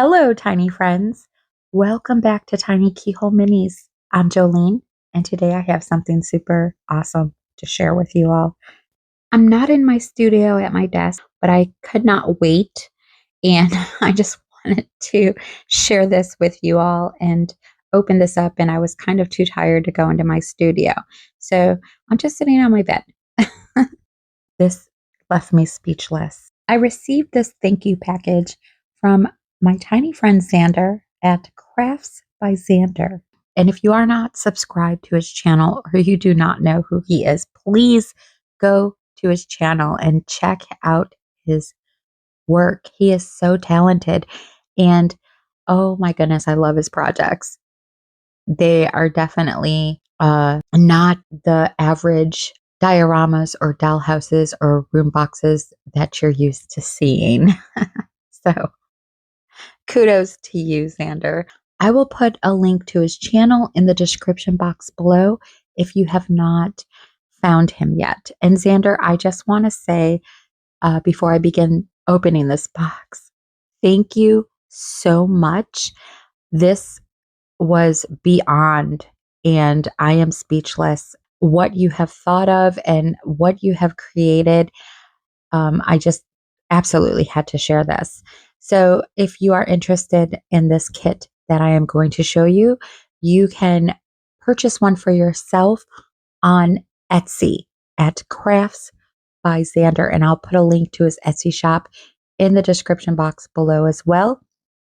Hello, tiny friends. Welcome back to TinyKeyHoleMinis. I'm Jolene, and today I have something super awesome to share with you all. I'm not in my studio at my desk, but I could not wait, and I just wanted to share this with you all and open this up, and I was kind of too tired to go into my studio. So I'm just sitting on my bed. This left me speechless. I received this thank you package from my tiny friend Xander at CraftsByXander. And if you are not subscribed to his channel or you do not know who he is, please go to his channel and check out his work. He is so talented. And oh my goodness, I love his projects. They are definitely not the average dioramas or doll houses or room boxes that you're used to seeing. So kudos to you, Xander. I will put a link to his channel in the description box below if you have not found him yet. And Xander, I just want to say before I begin opening this box, thank you so much. This was beyond, and I am speechless. What you have thought of and what you have created, I just absolutely had to share this. So if you are interested in this kit that I am going to show you, you can purchase one for yourself on Etsy at Crafts by Xander, and I'll put a link to his Etsy shop in the description box below as well.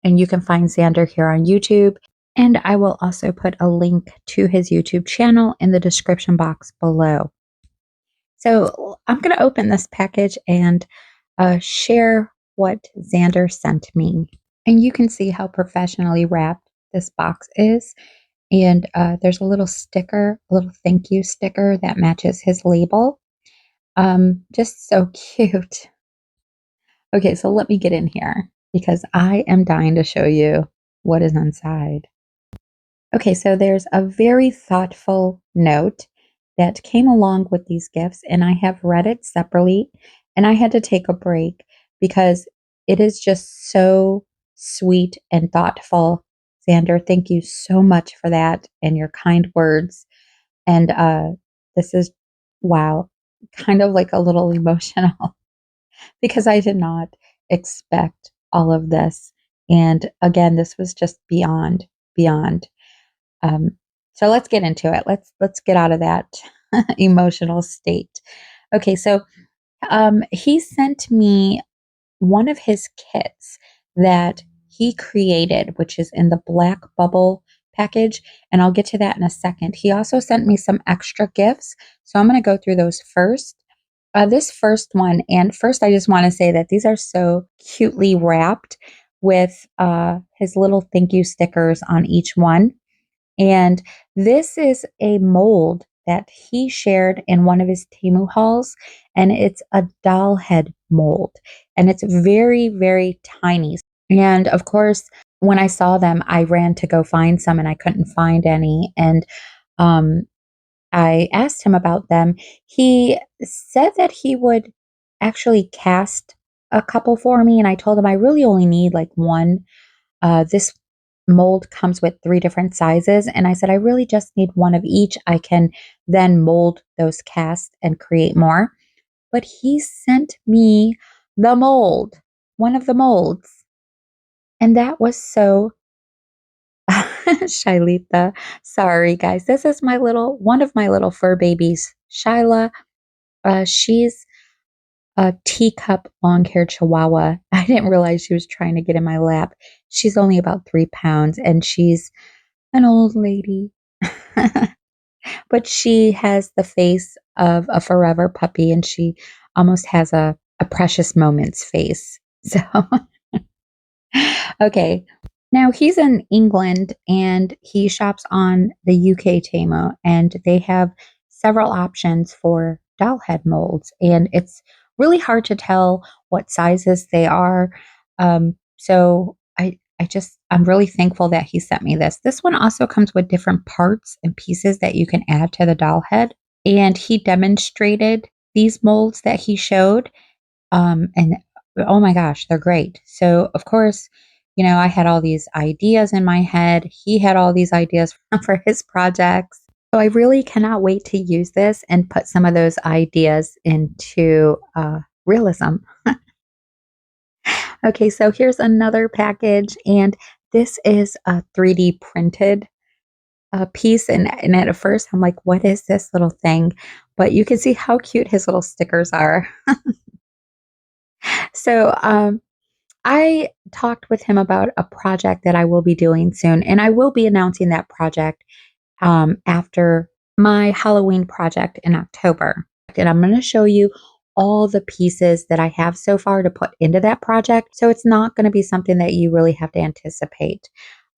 And you can find Xander here on YouTube. And I will also put a link to his YouTube channel in the description box below. So I'm going to open this package and share what Xander sent me. And you can see how professionally wrapped this box is. And there's a little sticker, a little thank you sticker that matches his label. Just so cute. Okay, so let me get in here because I am dying to show you what is inside. Okay, so there's a very thoughtful note that came along with these gifts, and I have read it separately, and I had to take a break because it is just so sweet and thoughtful. Xander, thank you so much for that and your kind words. And this is, wow, kind of like a little emotional because I did not expect all of this. And again, this was just beyond, beyond. So let's get into it. Let's get out of that emotional state. Okay, so he sent me one of his kits that he created, which is in the black bubble package, and I'll get to that in a second. He also sent me some extra gifts, so I'm going to go through those first. This first one, and first I just want to say that these are so cutely wrapped with his little thank you stickers on each one. And this is a mold that he shared in one of his Temu hauls, and it's a doll head mold, and it's very, very tiny. And of course, when I saw them, I ran to go find some, and I couldn't find any. And I asked him about them. He said that he would actually cast a couple for me, and I told him I really only need like one. This mold comes with 3 different sizes, and I said I really just need one of each. I can then mold those casts and create more. But he sent me the mold, one of the molds, and that was so Shilita. Sorry guys, this is one of my little fur babies, Shyla. She's a teacup long-haired chihuahua. I didn't realize she was trying to get in my lap. She's only about 3 pounds, and she's an old lady. But she has the face of a forever puppy, and she almost has a precious moments face. So, okay. Now he's in England, and he shops on the UK Temu, and they have several options for doll head molds, and it's really hard to tell what sizes they are. So I'm really thankful that he sent me this. This one also comes with different parts and pieces that you can add to the doll head. And he demonstrated these molds that he showed. And oh my gosh, they're great. So of course, I had all these ideas in my head. He had all these ideas for his projects. So I really cannot wait to use this and put some of those ideas into realism. Okay, so here's another package, and this is a 3D printed piece. And at first, I'm like, what is this little thing? But you can see how cute his little stickers are. So I talked with him about a project that I will be doing soon, and I will be announcing that project after my Halloween project in October. And I'm going to show you all the pieces that I have so far to put into that project. So it's not going to be something that you really have to anticipate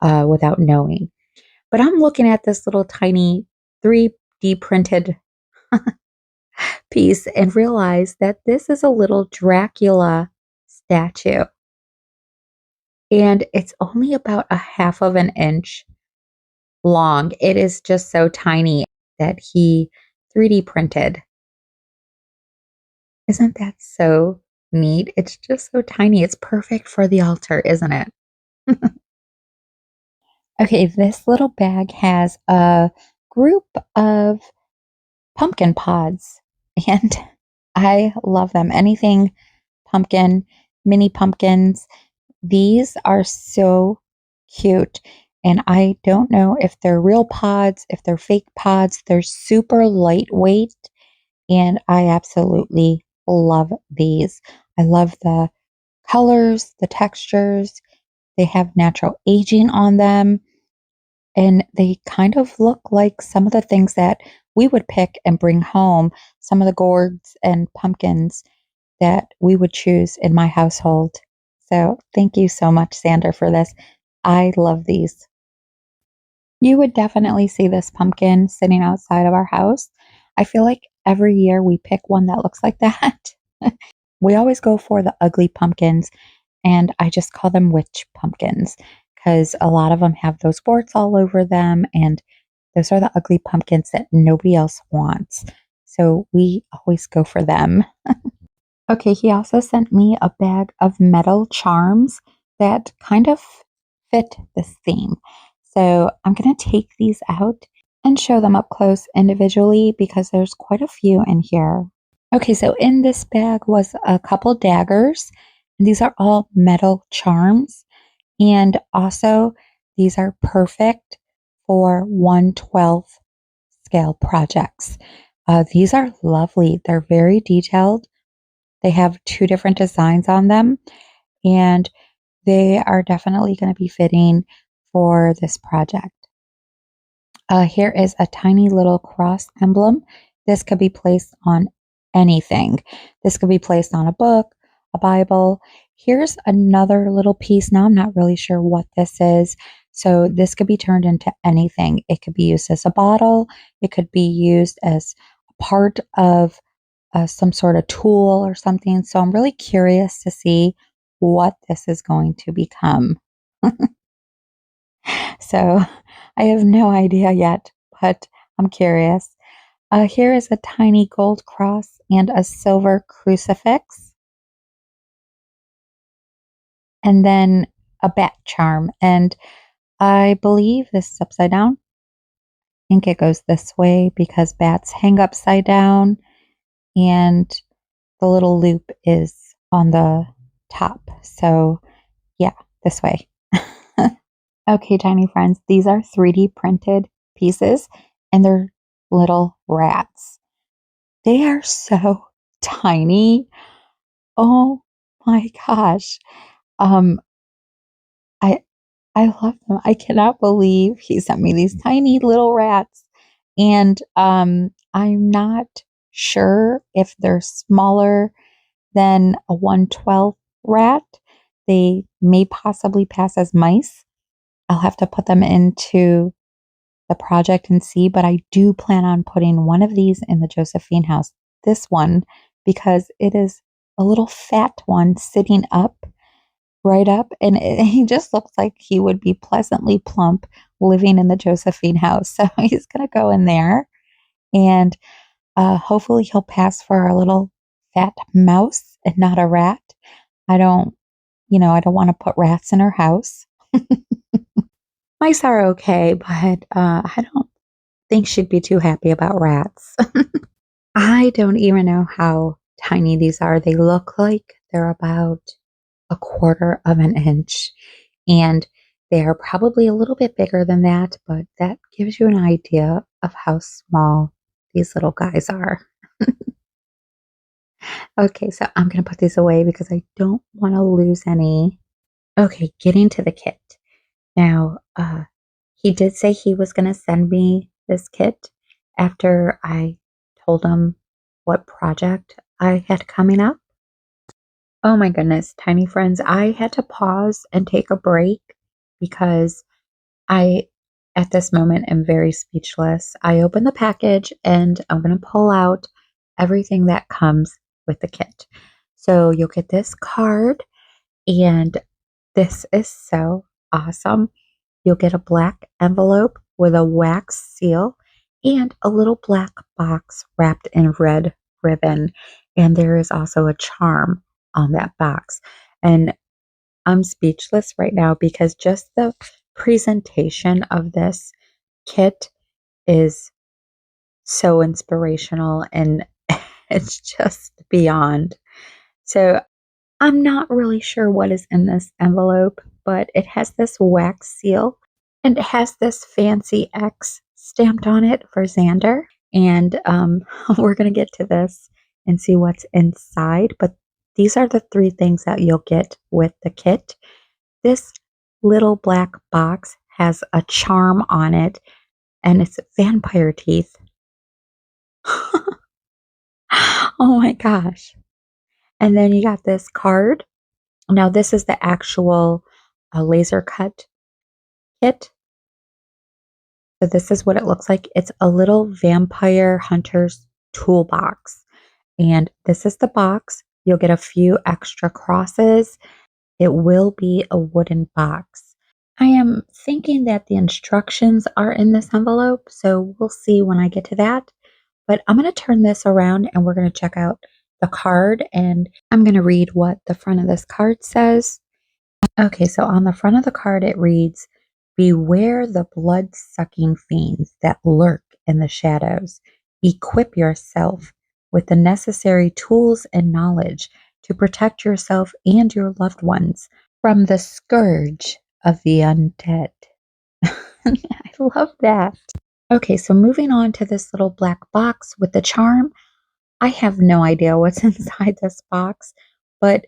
without knowing. But I'm looking at this little tiny 3D printed piece and realize that this is a little Dracula statue. And it's only about a half of an inch long. It is just so tiny that he 3D printed. Isn't that so neat? It's just so tiny. It's perfect for the altar, isn't it? Okay, this little bag has a group of pumpkin pods, and I love them. Anything pumpkin, mini pumpkins. These are so cute. And I don't know if they're real pods, if they're fake pods. They're super lightweight, and I absolutely love these. I love the colors, the textures. They have natural aging on them, and they kind of look like some of the things that we would pick and bring home, some of the gourds and pumpkins that we would choose in my household. So thank you so much, Xander, for this. I love these. You would definitely see this pumpkin sitting outside of our house. I feel like every year we pick one that looks like that. We always go for the ugly pumpkins, and I just call them witch pumpkins because a lot of them have those warts all over them, and those are the ugly pumpkins that nobody else wants. So we always go for them. Okay, he also sent me a bag of metal charms that kind of fit this theme. So I'm going to take these out and show them up close individually because there's quite a few in here. Okay, so in this bag was a couple daggers. And these are all metal charms. And also, these are perfect for 1/12 scale projects. These are lovely. They're very detailed. They have two different designs on them, and they are definitely going to be fitting for this project. Here is a tiny little cross emblem. This could be placed on anything. This could be placed on a book, a Bible. Here's another little piece. Now I'm not really sure what this is. So this could be turned into anything. It could be used as a bottle. It could be used as part of some sort of tool or something. So I'm really curious to see what this is going to become. So I have no idea yet, but I'm curious. Here is a tiny gold cross and a silver crucifix, and then a bat charm. And I believe this is upside down. I think it goes this way because bats hang upside down, and the little loop is on the top. So, yeah, this way. Okay, tiny friends, these are 3D printed pieces, and they're little rats. They are so tiny. Oh my gosh. Um, I I love them. I cannot believe he sent me these tiny little rats. And I'm not sure if they're smaller than a 1/12 rat. They may possibly pass as mice. I'll have to put them into the project and see, but I do plan on putting one of these in the Josephine house. This one, because it is a little fat one sitting up, right up, and he just looks like he would be pleasantly plump living in the Josephine house. So he's going to go in there, and hopefully he'll pass for a little fat mouse and not a rat. I don't I don't want to put rats in her house. Mice are okay, but I don't think she'd be too happy about rats. I don't even know how tiny these are. They look like they're about a quarter of an inch, and they are probably a little bit bigger than that, but that gives you an idea of how small these little guys are. Okay, so I'm going to put these away because I don't want to lose any. Okay, getting to the kit. Now, he did say he was going to send me this kit after I told him what project I had coming up. Oh my goodness, tiny friends, I had to pause and take a break because I, at this moment, am very speechless. I open the package and I'm going to pull out everything that comes with the kit. So you'll get this card, and this is so awesome. You'll get a black envelope with a wax seal and a little black box wrapped in red ribbon. And there is also a charm on that box. And I'm speechless right now because just the presentation of this kit is so inspirational and it's just beyond. So I'm not really sure what is in this envelope, but it has this wax seal and it has this fancy X stamped on it for Xander. And we're going to get to this and see what's inside. But these are the three things that you'll get with the kit. This little black box has a charm on it, and it's vampire teeth. Oh my gosh. And then you got this card. Now, this is the actual laser cut kit. So, this is what it looks like. It's a little vampire hunter's toolbox. And this is the box. You'll get a few extra crosses. It will be a wooden box. I am thinking that the instructions are in this envelope, so we'll see when I get to that. But I'm going to turn this around and we're going to check out the card, and I'm going to read what the front of this card says. Okay, so on the front of the card it reads, "Beware the blood-sucking fiends that lurk in the shadows. Equip yourself with the necessary tools and knowledge to protect yourself and your loved ones from the scourge of the undead." I love that. Okay, so moving on to this little black box with the charm. I have no idea what's inside this box, but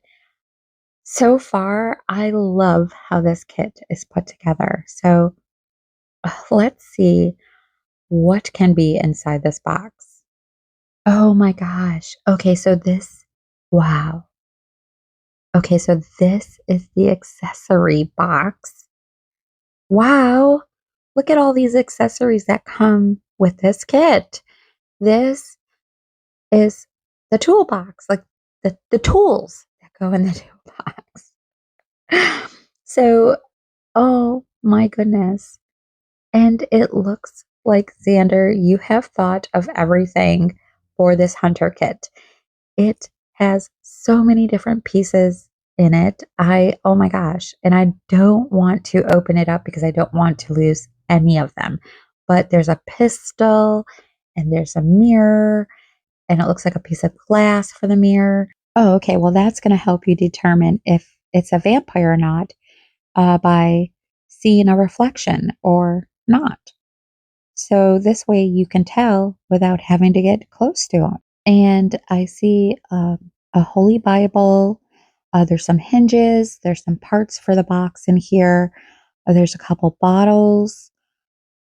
so far I love how this kit is put together. So let's see what can be inside this box. Oh my gosh. Okay, so wow. Okay, so this is the accessory box. Wow. Look at all these accessories that come with this kit. This is the toolbox, like the tools that go in the toolbox. So, oh my goodness. And it looks like, Xander, you have thought of everything for this hunter kit. It has so many different pieces in it. Oh my gosh. And I don't want to open it up because I don't want to lose any of them. But there's a pistol and there's a mirror and it looks like a piece of glass for the mirror. Oh, okay. Well, that's going to help you determine if it's a vampire or not by seeing a reflection or not. So this way you can tell without having to get close to them. And I see a Holy Bible. There's some hinges. There's some parts for the box in here. There's a couple bottles.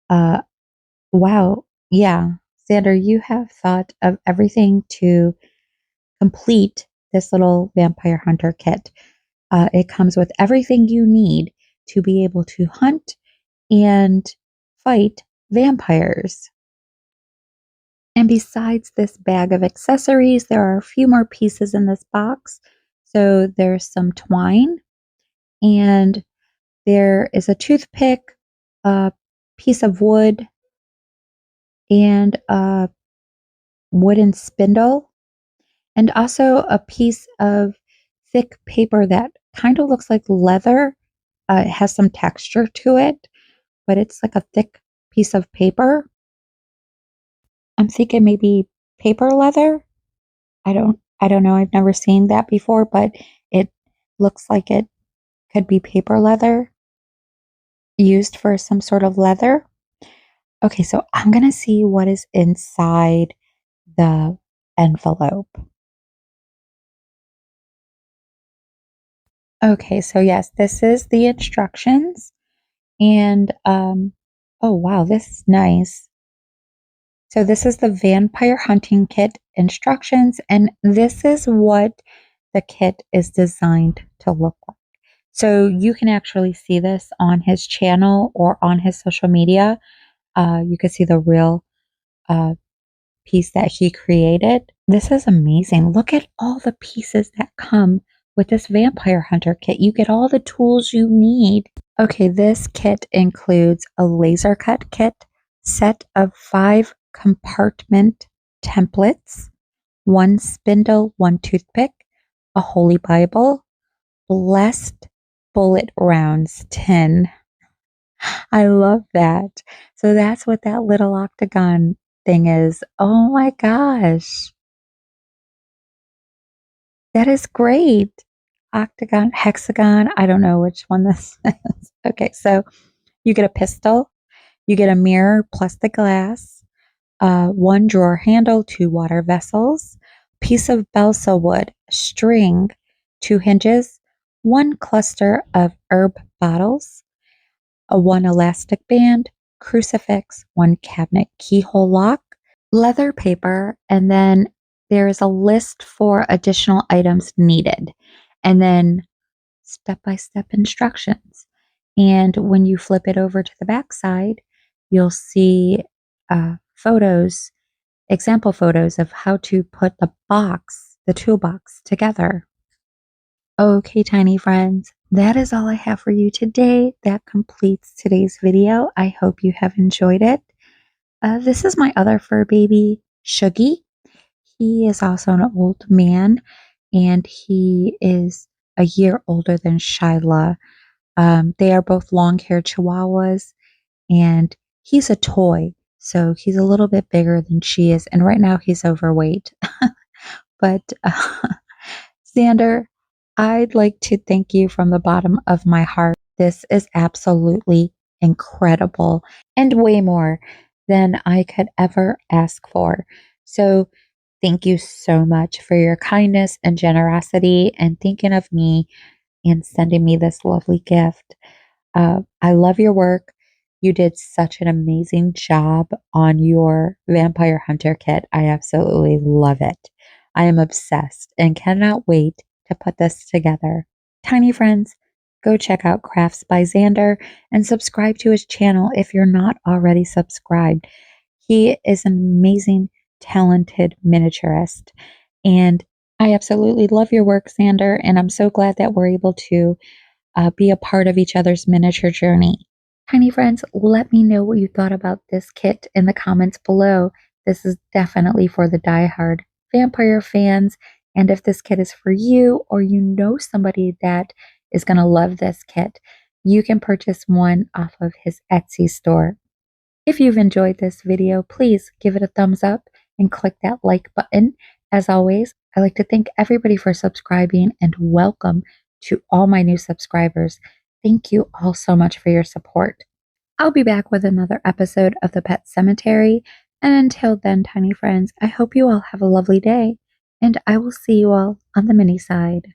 Wow. Yeah. Xander, you have thought of everything to complete this little vampire hunter kit. It comes with everything you need to be able to hunt and fight vampires. And besides this bag of accessories, there are a few more pieces in this box. So there's some twine, and there is a toothpick, a piece of wood, and a wooden spindle, and also a piece of thick paper that kind of looks like leather. It has some texture to it, but it's like a thick piece of paper. I'm thinking maybe paper leather. I don't know. I've never seen that before, but it looks like it could be paper leather used for some sort of leather. Okay, so I'm going to see what is inside the envelope. Okay, so yes, this is the instructions. And oh wow, this is nice. So this is the vampire hunting kit instructions, and this is what the kit is designed to look like. So you can actually see this on his channel or on his social media. You can see the real uh, piece that he created. This is amazing. Look at all the pieces that come with this vampire hunter kit. You get all the tools you need. Okay, this kit includes a laser cut kit, set of 5 compartment templates, 1 spindle, 1 toothpick, a holy Bible, blessed bullet rounds 10. I love that. So that's what that little octagon thing is. Oh my gosh. That is great. Octagon, hexagon. I don't know which one this is. Okay, so you get a pistol, you get a mirror plus the glass, 1 drawer handle, 2 water vessels, piece of balsa wood, string, 2 hinges, 1 cluster of herb bottles, a 1 elastic band, crucifix, 1 cabinet keyhole lock, leather paper, and then there is a list for additional items needed, and then step-by-step instructions. And when you flip it over to the back side, you'll see photos, example photos of how to put the toolbox together. Okay, tiny friends, that is all I have for you today. That completes today's video. I hope you have enjoyed it. This is my other fur baby, Shuggy. He is also an old man, and he is a year older than Shyla. They are both long-haired Chihuahuas, and he's a toy, so he's a little bit bigger than she is, and right now he's overweight. But Xander, I'd like to thank you from the bottom of my heart. This is absolutely incredible and way more than I could ever ask for. So thank you so much for your kindness and generosity and thinking of me and sending me this lovely gift. I love your work. You did such an amazing job on your Vampire Hunter kit. I absolutely love it. I am obsessed and cannot wait to put this together. Tiny friends, go check out Crafts by Xander and subscribe to his channel if you're not already subscribed. He is an amazing, talented miniaturist. And I absolutely love your work, Xander, and I'm so glad that we're able to be a part of each other's miniature journey. Tiny friends, let me know what you thought about this kit in the comments below. This is definitely for the diehard vampire fans. And if this kit is for you or you know somebody that is going to love this kit, you can purchase one off of his Etsy store. If you've enjoyed this video, please give it a thumbs up and click that like button. As always, I like to thank everybody for subscribing and welcome to all my new subscribers. Thank you all so much for your support. I'll be back with another episode of the Pet Cemetery. And until then, tiny friends, I hope you all have a lovely day, and I will see you all on the mini side.